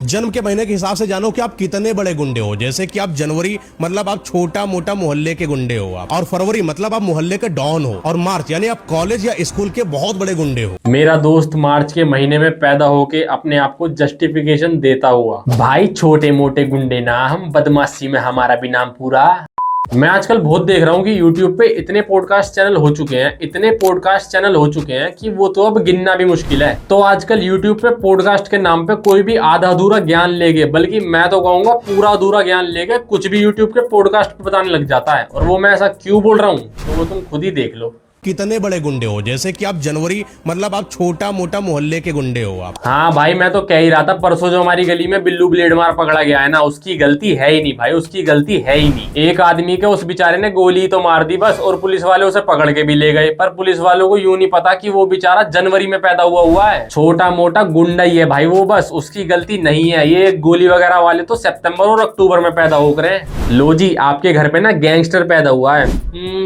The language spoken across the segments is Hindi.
जन्म के महीने के हिसाब से जानो कि आप कितने बड़े गुंडे हो। जैसे कि आप जनवरी मतलब आप छोटा मोटा मोहल्ले के गुंडे हो आप, और फरवरी मतलब आप मोहल्ले के डॉन हो, और मार्च यानी आप कॉलेज या स्कूल के बहुत बड़े गुंडे हो। मेरा दोस्त मार्च के महीने में पैदा होके अपने आप को जस्टिफिकेशन देता हुआ, भाई छोटे मोटे गुंडे ना हम, बदमाशी में हमारा भी नाम पूरा। मैं आजकल बहुत देख रहा हूँ कि YouTube पे इतने पॉडकास्ट चैनल हो चुके हैं, इतने पॉडकास्ट चैनल हो चुके हैं कि वो तो अब गिनना भी मुश्किल है। तो आजकल YouTube पे पॉडकास्ट के नाम पे कोई भी आधा अधूरा ज्ञान लेके, बल्कि मैं तो कहूंगा पूरा अधूरा ज्ञान लेके कुछ भी YouTube के पॉडकास्ट पे बताने लग जाता है। और वो मैं ऐसा क्यों बोल रहा हूँ तो वो तुम खुद ही देख लो। कितने बड़े गुंडे हो। जैसे कि आप जनवरी मतलब आप छोटा मोटा मोहल्ले के गुंडे हो आप। हाँ भाई, मैं तो कह ही रहा था, परसों जो हमारी गली में बिल्लू ब्लेड मार पकड़ा गया है ना, उसकी गलती है ही नहीं भाई, उसकी गलती है ही नहीं। एक आदमी के उस बेचारे ने गोली तो मार दी बस, और पुलिस वाले उसे पकड़ के भी ले गए। पर पुलिस वालों को यूं नहीं पता कि वो बेचारा जनवरी में पैदा हुआ है, छोटा मोटा गुंडा ही है भाई वो, बस उसकी गलती नहीं है। ये गोली वगैरह वाले तो सितंबर और अक्टूबर में पैदा हो गए। लो जी, आपके घर पे ना गैंगस्टर पैदा हुआ है,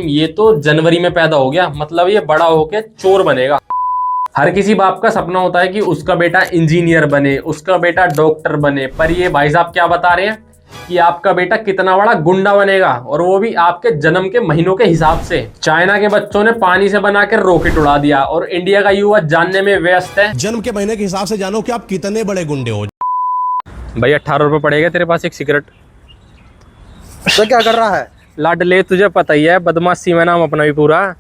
ये तो जनवरी में पैदा हो गया, मतलब ये बड़ा होके चोर बनेगा। हर किसी बाप का सपना होता है कि उसका बेटा इंजीनियर बने, उसका बेटा डॉक्टर बने, पर ये भाई साहब क्या बता रहे हैं कि आपका बेटा कितना बड़ा गुंडा बनेगा, और वो भी आपके जन्म के महीनों के हिसाब से। चाइना के बच्चों ने पानी से बनाकर रॉकेट उड़ा दिया, और इंडिया का युवा जानने में व्यस्त है। जन्म के महीने के हिसाब से जानो कि आप कितने बड़े गुंडे हो। भाई 18 रुपए पड़ेगा तेरे पास एक सिगरेट। तो क्या कर रहा है? लाडले तुझे पता ही है, बदमाशी में नाम अपना भी पूरा।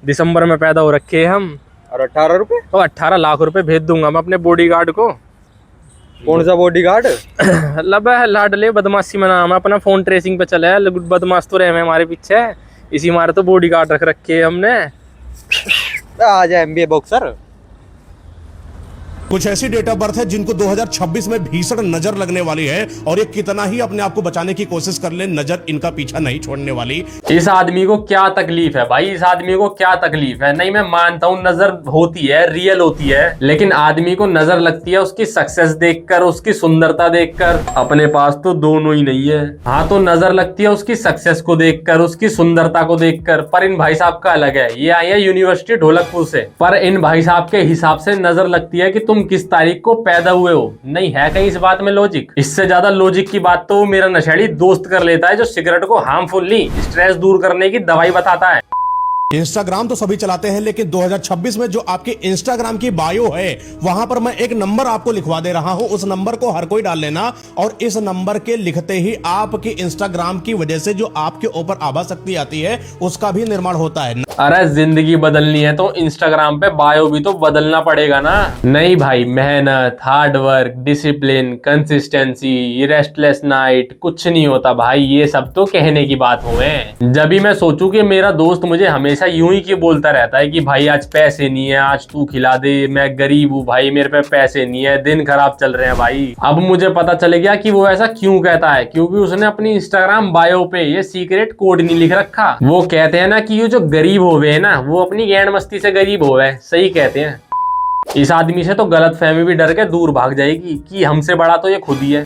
दिसंबर में पैदा हो रखे हैं हम। और 18 रुपए? तो 18 लाख रुपए भेज दूंगा मैं अपने बॉडीगार्ड को। कौन सा बॉडीगार्ड? लब है लाडले, बदमाशी में नाम है अपना, फोन ट्रेसिंग पे चले है, बदमाश तो रहे हमारे पीछे, इसी मारे तो बॉडीगार्ड रख रखे हमने। आ जाए एमबीए बॉक्सर। कुछ ऐसी डेट ऑफ बर्थ है जिनको 2026 में भीषण नजर लगने वाली है, और ये कितना ही अपने आप को बचाने की कोशिश कर ले, नजर इनका पीछा नहीं छोड़ने वाली। इस आदमी को क्या तकलीफ है भाई, इस आदमी को क्या तकलीफ है? नहीं, मैं मानता हूँ नजर होती है, रियल होती है, लेकिन आदमी को नजर लगती है उसकी सक्सेस देखकर, उसकी सुंदरता देखकर। अपने पास तो दोनों ही नहीं है। हाँ, तो नजर लगती है उसकी सक्सेस को देखकर, उसकी सुंदरता को देखकर। पर इन भाई साहब का अलग है, ये आई है यूनिवर्सिटी ढोलकपुर से। पर इन भाई साहब के हिसाब से नजर लगती है कि तुम किस तारीख को पैदा हुए हो। नहीं है कहीं इस बात में लॉजिक? इससे ज्यादा लॉजिक की बात तो मेरा नशेड़ी दोस्त कर लेता है, जो सिगरेट को हार्मफुल नहीं, स्ट्रेस दूर करने की दवाई बताता है। इंस्टाग्राम तो सभी चलाते हैं, लेकिन 2026 में जो आपके इंस्टाग्राम की बायो है, वहां पर मैं एक नंबर आपको लिखवा दे रहा हूं। उस नंबर को हर कोई डाल लेना, और इस नंबर के लिखते ही आपकी इंस्टाग्राम की वजह से जो आपके ऊपर आभा शक्ति आती है, उसका भी निर्माण होता है। अरे जिंदगी बदलनी है तो इंस्टाग्राम पे बायो भी तो बदलना पड़ेगा ना। नहीं भाई, मेहनत, hard work, discipline, consistency, restless night, कुछ नहीं होता भाई, ये सब तो कहने की बात हुए। जब भी मैं सोचूं कि मेरा दोस्त मुझे हमेशा यूं ही क्यों बोलता रहता है कि भाई आज पैसे नहीं है, आज तू खिला दे, मैं गरीब हूँ भाई, मेरे पे पैसे नहीं है, दिन खराब चल रहे हैं भाई, अब मुझे पता चल गया कि वो ऐसा क्यों कहता है। क्योंकि उसने अपनी इंस्टाग्राम बायो पे ये सीक्रेट कोड नहीं लिख रखा। वो कहते हैं ना कि ये जो गरीब होवे है ना, वो अपनी गैंड मस्ती से गरीब होवे, सही कहते हैं। इस आदमी से तो गलतफहमी भी डर के दूर भाग जाएगी कि हमसे बड़ा तो ये खुद ही है।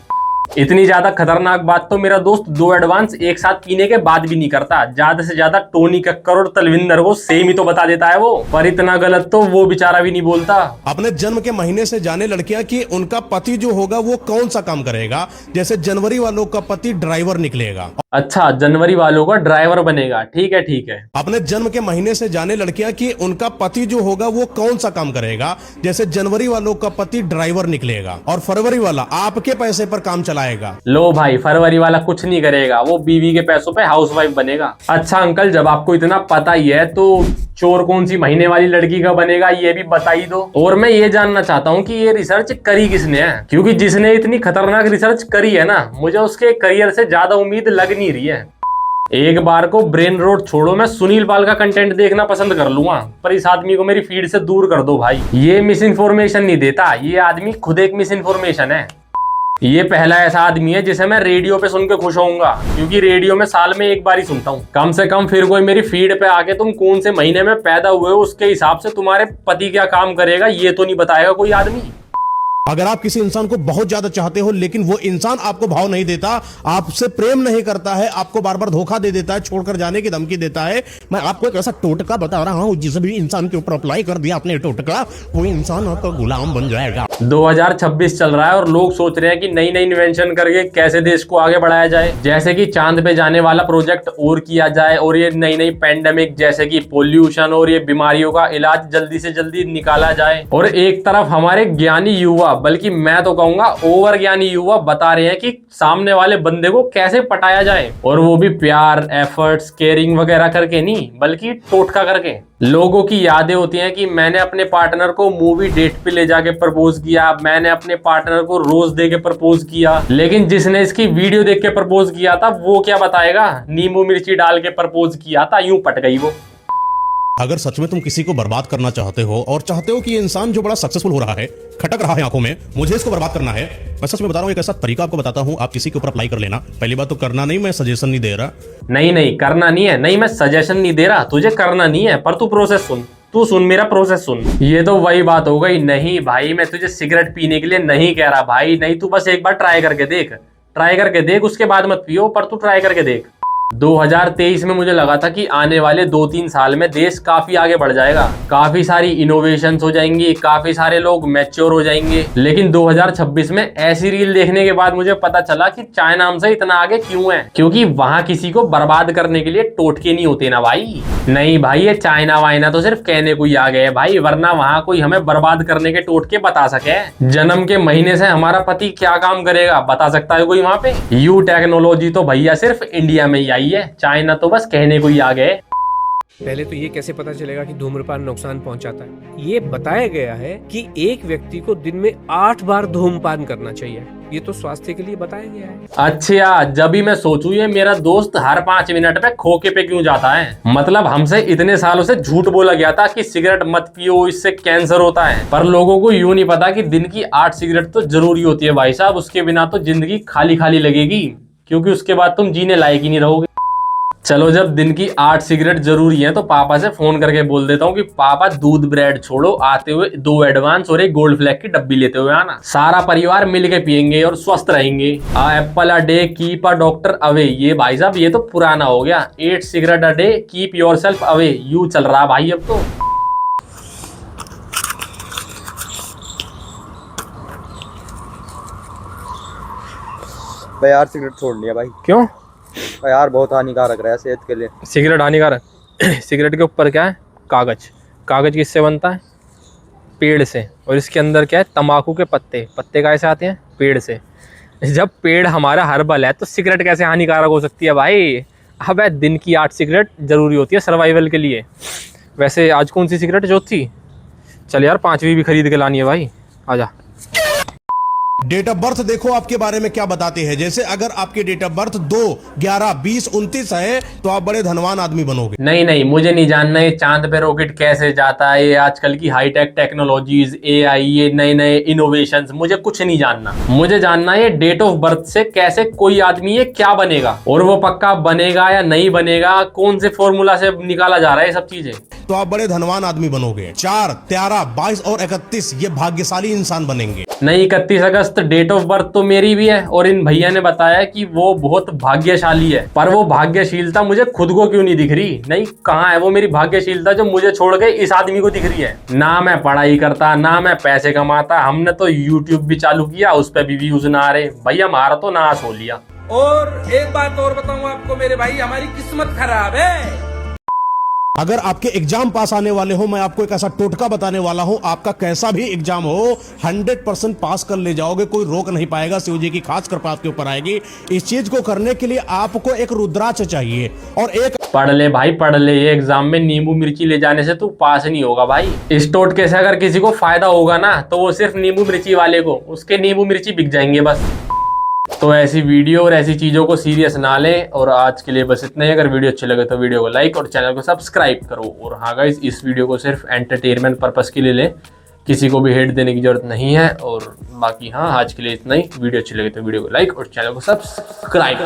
इतनी ज्यादा खतरनाक बात तो मेरा दोस्त 2 एडवांस एक साथ पीने के बाद भी नहीं करता। ज्यादा से ज्यादा टोनी कक्कर और तलविंदर को सेम ही तो बता देता है वो, पर इतना गलत तो वो बेचारा भी नहीं बोलता। अपने जन्म के महीने से जाने लड़कियां कि उनका पति जो होगा वो कौन सा काम करेगा। जैसे जनवरी वालों का पति ड्राइवर निकलेगा। अच्छा, जनवरी वालों का ड्राइवर बनेगा, ठीक है ठीक है। अपने जन्म के महीने से जाने लड़कियां कि उनका पति जो होगा वो कौन सा काम करेगा। जैसे जनवरी वालों का पति ड्राइवर निकलेगा, और फरवरी वाला आपके पैसे पर काम चलाएगा। लो भाई, फरवरी वाला कुछ नहीं करेगा, वो बीवी के पैसों पे हाउसवाइफ बनेगा। अच्छा अंकल, जब आपको इतना पता ही है तो चोर कौन सी महीने वाली लड़की का बनेगा ये भी बता ही दो। और मैं ये जानना चाहता हूँ कि ये रिसर्च करी किसने है, क्योंकि जिसने इतनी खतरनाक रिसर्च करी है ना, मुझे उसके करियर से ज्यादा उम्मीद लग नहीं रही है। एक बार को ब्रेन रोड छोड़ो, मैं सुनील पाल का कंटेंट देखना पसंद कर लूंगा, पर इस आदमी को मेरी फीड से दूर कर दो भाई। ये मिस इन्फॉर्मेशन नहीं देता, ये आदमी खुद एक मिस इन्फॉर्मेशन है। ये पहला ऐसा आदमी है जिसे मैं रेडियो पे सुन के खुश होऊंगा, क्योंकि रेडियो में साल में एक बार ही सुनता हूँ। कम से कम फिर कोई मेरी फीड पे आके तुम कौन से महीने में पैदा हुए हो उसके हिसाब से तुम्हारे पति क्या काम करेगा ये तो नहीं बताएगा कोई आदमी। अगर आप किसी इंसान को बहुत ज्यादा चाहते हो लेकिन वो इंसान आपको भाव नहीं देता, आपसे प्रेम नहीं करता है, आपको बार बार धोखा दे देता है, छोड़कर जाने की धमकी देता है, मैं आपको एक ऐसा टोटका बता रहा हूं जिस भी इंसान के ऊपर अप्लाई कर दिया आपने टोटका, वो इंसान आपका गुलाम बन जाएगा। 2026 चल रहा है और लोग सोच रहे हैं कि नई नई इन्वेंशन करके कैसे देश को आगे बढ़ाया जाए, जैसे कि चांद पे जाने वाला प्रोजेक्ट और किया जाए, और ये नई नई पैंडेमिक जैसे कि पोल्यूशन और ये बीमारियों का इलाज जल्दी से जल्दी निकाला जाए। और एक तरफ हमारे ज्ञानी युवा, बल्कि मैं तो कहूंगा ओवर ज्ञानी युवा बता रहे हैं कि सामने वाले बंदे को कैसे पटाया जाए, और वो भी प्यार, एफर्ट्स, केयरिंग वगैरह करके नहीं, बल्कि टोटका करके। लोगों की यादें होती हैं कि मैंने अपने पार्टनर को मूवी डेट पे ले जाके प्रपोज किया, मैंने अपने पार्टनर को रोज दे के प्रपोज किया, लेकिन जिसने इसकी वीडियो देख के प्रपोज किया था वो क्या बताएगा, नींबू मिर्ची डाल के प्रपोज किया था, यूं पट गई वो। अगर सच में तुम किसी को बर्बाद करना चाहते हो और चाहते हो कि ये इंसान जो बड़ा सक्सेसफुल हो रहा है, खटक रहा है आंखों में, मुझे इसको बर्बाद करना है, मैं सच में बता रहा हूं, एक ऐसा तरीका आपको बताता हूं, आप किसी के ऊपर अप्लाई कर लेना। पहली बात तो करना नहीं, मैं सजेशन नहीं दे रहा। नहीं करना नहीं है, नहीं मैं सजेशन नहीं दे रहा, तुझे करना नहीं है, पर तू प्रोसेस सुन, तू सुन मेरा प्रोसेस सुन। ये तो वही बात हो गई, नहीं भाई मैं तुझे सिगरेट पीने के लिए नहीं कह रहा भाई, नहीं तू बस एक बार ट्राई करके देख, उसके बाद मत पियो, पर तू ट्राई करके देख। 2023 में मुझे लगा था कि आने वाले 2-3 साल में देश काफी आगे बढ़ जाएगा, काफी सारी इनोवेशंस हो जाएंगी, काफी सारे लोग मैच्योर हो जाएंगे, लेकिन 2026 में ऐसी रील देखने के बाद मुझे पता चला कि चाइना हमसे इतना आगे क्यों है, क्योंकि वहां किसी को बर्बाद करने के लिए टोटके नहीं होते ना भाई। नहीं भाई, ये चाइना वाइना तो सिर्फ कहने को ही आ गए भाई, वरना वहां कोई हमें बर्बाद करने के टोटके बता सके। जन्म के महीने से हमारा पति क्या काम करेगा बता सकता है कोई वहां पे? यू टेक्नोलॉजी तो भैया सिर्फ इंडिया में ही आई है, चाइना तो बस कहने को ही आ गए। पहले तो ये कैसे पता चलेगा कि धूम्रपान नुकसान पहुंचाता है? ये बताया गया है कि एक व्यक्ति को दिन में 8 बार धूम्रपान करना चाहिए, ये तो स्वास्थ्य के लिए बताया गया है। अच्छा, जब भी मैं सोचूं ये मेरा दोस्त हर 5 मिनट पे खोके पे क्यों जाता है, मतलब हमसे इतने सालों से झूठ बोला गया था कि सिगरेट मत पियो, इससे कैंसर होता है, पर लोगों को यूं नहीं पता कि दिन की 8 सिगरेट तो जरूरी होती है भाई साहब, उसके बिना तो जिंदगी खाली खाली लगेगी, क्योंकि उसके बाद तुम जीने लायक ही नहीं रहोगे। चलो, जब दिन की 8 सिगरेट जरूरी है तो पापा से फोन करके बोल देता हूँ कि पापा दूध ब्रेड छोड़ो, आते हुए 2 एडवांस और एक गोल्ड फ्लैग की डब्बी लेते हुए आना, सारा परिवार मिल के पियेंगे और स्वस्थ रहेंगे। Apple a day keep a doctor away, ये भाई साहब ये तो पुराना हो गया। 8 cigarette a day keep yourself away, you चल रहा भाई अब तो। भाई यार सिगरेट छोड़ लिया भाई। क्यों यार बहुत हानिकारक रहा है सेहत के लिए। सिगरेट हानिकारक? सिगरेट के ऊपर क्या है? कागज। कागज किससे बनता है? पेड़ से। और इसके अंदर क्या है? तंबाकू के पत्ते। पत्ते कैसे आते हैं? पेड़ से। जब पेड़ हमारा हर्बल है तो सिगरेट कैसे हानिकारक हो सकती है भाई? अब दिन की 8 सिगरेट जरूरी होती है सर्वाइवल के लिए। वैसे आज कौन सी सिगरेट जो थी? चल यार 5वीं भी खरीद के लानी है भाई, आजा। डेट ऑफ बर्थ देखो आपके बारे में क्या बताते हैं। जैसे अगर आपकी डेट ऑफ बर्थ 2, 11, 20, 29 है तो आप बड़े धनवान आदमी बनोगे। नहीं, मुझे नहीं जानना ये चांद पे रॉकेट कैसे जाता है, ये आजकल की हाईटेक टेक्नोलॉजीज, एआई, ये नए नए इनोवेशंस, मुझे कुछ नहीं जानना। मुझे जानना है ये डेट ऑफ बर्थ से कैसे कोई आदमी ये क्या बनेगा, और वो पक्का बनेगा या नहीं बनेगा, कौन से फॉर्मूला से निकाला जा रहा है ये सब चीजें। तो आप बड़े धनवान आदमी बनोगे। 4, 13, 22 और 31 ये भाग्यशाली इंसान बनेंगे। नहीं, 31 अगस्त डेट ऑफ बर्थ तो मेरी भी है, और इन भैया ने बताया कि वो बहुत भाग्यशाली है, पर वो भाग्यशीलता मुझे खुद को क्यों नहीं दिख रही? नहीं, कहाँ है वो मेरी भाग्यशीलता जो मुझे छोड़ के इस आदमी को दिख रही है? ना मैं पढ़ाई करता, ना मैं पैसे कमाता, हमने तो यूट्यूब भी चालू किया, उस पर भी व्यूज ना आ रहे, भैया हमारा तो नाश हो लिया। और एक बात और बताऊं आपको मेरे भाई, हमारी किस्मत खराब है। अगर आपके एग्जाम पास आने वाले हो, मैं आपको एक ऐसा टोटका बताने वाला हूं, आपका कैसा भी एग्जाम हो 100% पास कर ले जाओगे, कोई रोक नहीं पाएगा। शिव जी की खास कृपा आपके ऊपर आएगी। इस चीज को करने के लिए आपको एक रुद्राक्ष चाहिए और एक पढ़ ले भाई, पढ़ ले, ये एग्जाम में नींबू मिर्ची ले जाने से तू पास नहीं होगा भाई। इस टोटके से अगर किसी को फायदा होगा ना तो वो सिर्फ नींबू मिर्ची वाले को, उसके नींबू मिर्ची बिक जाएंगे बस। तो ऐसी वीडियो और ऐसी चीजों को सीरियस ना लें। और आज के लिए बस इतना ही। अगर वीडियो अच्छी लगे तो वीडियो को लाइक और चैनल को सब्सक्राइब करो। और हाँ गाइस, इस वीडियो को सिर्फ एंटरटेनमेंट पर्पस के लिए लें, किसी को भी हेट देने की जरूरत नहीं है। और बाकी हाँ, आज के लिए इतना ही। वीडियो अच्छी लगे तो वीडियो को लाइक और चैनल को सब्सक्राइब।